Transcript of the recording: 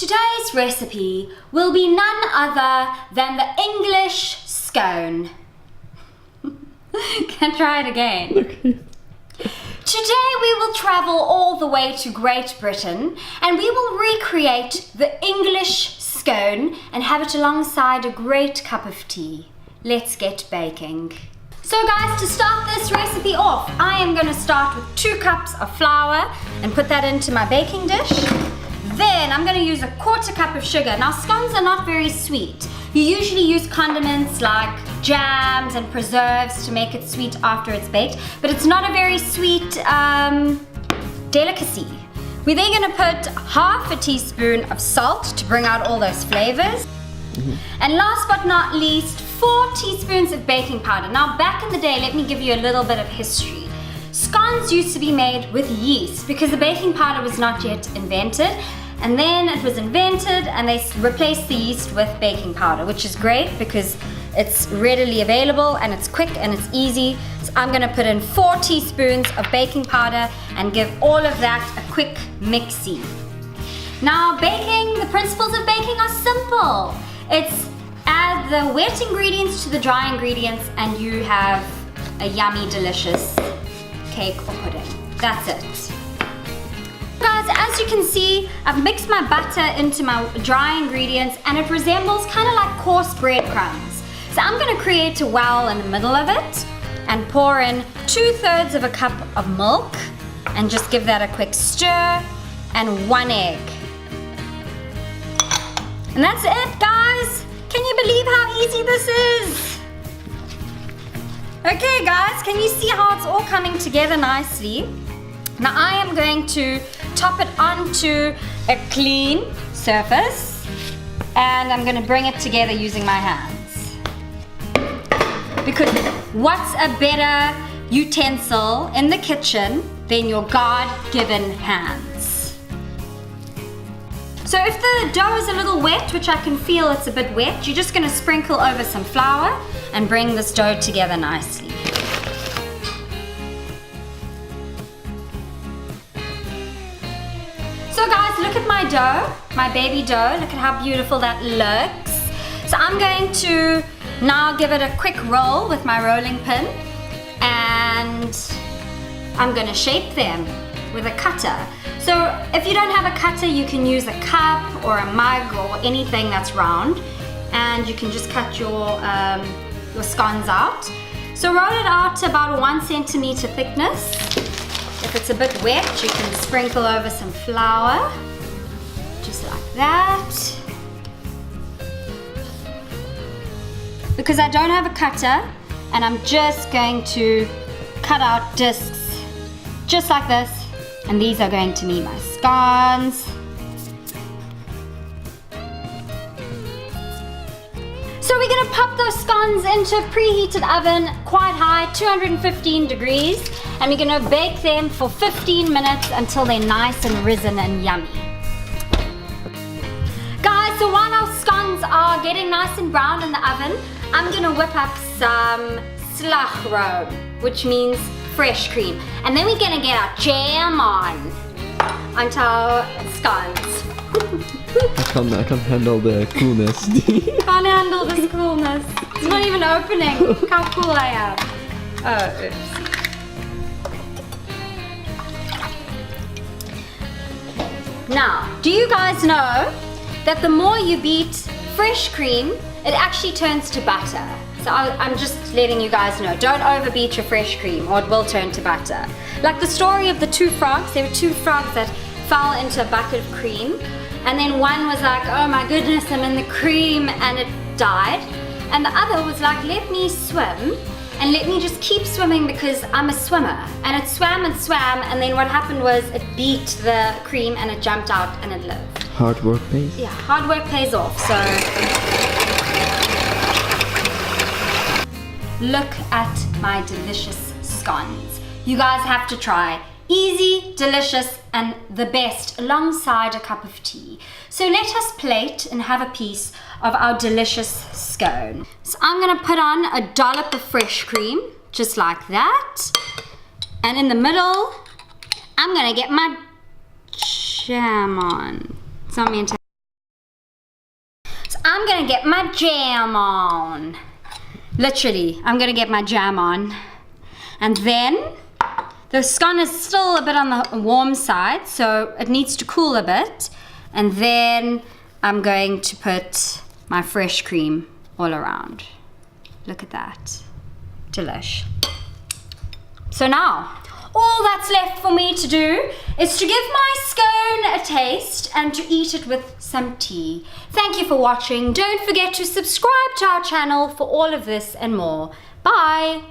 Today's recipe will be none other than the English scone. Can I try it again? Okay. Today we will travel all the way to Great Britain and we will recreate the English scone and have it alongside a great cup of tea. Let's get baking. So guys, to start this recipe off, I am going to start with 2 cups of flour and put that into my baking dish. Then I'm going to use a 1/4 cup of sugar. Now scones are not very sweet. You usually use condiments like jams and preserves to make it sweet after it's baked, but it's not a very sweet delicacy. We're then going to put 1/2 teaspoon of salt to bring out all those flavors. And last but not least, 4 teaspoons of baking powder. Now back in the day, let me give you a little bit of history. Scones used to be made with yeast because the baking powder was not yet invented. And then it was invented and they replaced the yeast with baking powder, which is great because it's readily available and it's quick and it's easy. So I'm gonna put in 4 teaspoons of baking powder and give all of that a quick mixy. Now baking, the principles of baking are simple. It's add the wet ingredients to the dry ingredients and you have a yummy, delicious cake or pudding. That's it. Guys, as you can see, I've mixed my butter into my dry ingredients and it resembles kind of like coarse breadcrumbs. So I'm going to create a well in the middle of it and pour in 2/3 of a cup of milk and just give that a quick stir and 1 egg. And that's it, guys. Can you believe how easy this is? Okay guys, can you see how it's all coming together nicely? Now I am going to top it onto a clean surface and I'm going to bring it together using my hands. Because what's a better utensil in the kitchen than your God-given hands? So if the dough is a little wet, which I can feel it's a bit wet, you're just going to sprinkle over some flour and bring this dough together nicely. So guys, look at my dough, my baby dough. Look at how beautiful that looks. So I'm going to now give it a quick roll with my rolling pin and I'm going to shape them with a cutter. So if you don't have a cutter, you can use a cup or a mug or anything that's round and you can just cut your scones out. So roll it out to about a 1 centimeter thickness. If it's a bit wet, you can sprinkle over some flour, just like that. Because I don't have a cutter, and I'm just going to cut out discs, just like this, and these are going to be my scones. So we're going to pop those scones into a preheated oven, quite high, 215 degrees, and we're going to bake them for 15 minutes until they're nice and risen and yummy. Guys, so while our scones are getting nice and brown in the oven, I'm going to whip up some slagroom, which means fresh cream. And then we're going to get our jam onto our scones. I can't handle the coolness. Can't handle this coolness. It's not even opening. Look how cool I am. Oh, oops. Now, do you guys know that the more you beat fresh cream, it actually turns to butter? So I'm just letting you guys know, don't overbeat your fresh cream or it will turn to butter. Like the story of the 2 frogs, there were 2 frogs that fell into a bucket of cream. And then one was like, oh my goodness, I'm in the cream, and it died. And the other was like, let me swim and let me just keep swimming because I'm a swimmer. And it swam and swam, and then what happened was it beat the cream and it jumped out and it lived. Hard work pays. Yeah, hard work pays off. So look at my delicious scones. You guys have to try. Easy, delicious, and the best alongside a cup of tea. So let us plate and have a piece of our delicious scone. So I'm going to put on a dollop of fresh cream, just like that. And in the middle, I'm going to get my jam on. It's not meant to I'm gonna get my jam on. Literally, I'm gonna get my jam on. And then, the scone is still a bit on the warm side, so it needs to cool a bit. And then I'm going to put my fresh cream all around. Look at that. Delish. So now, all that's left for me to do is to give my scone a taste and to eat it with some tea. Thank you for watching. Don't forget to subscribe to our channel for all of this and more. Bye.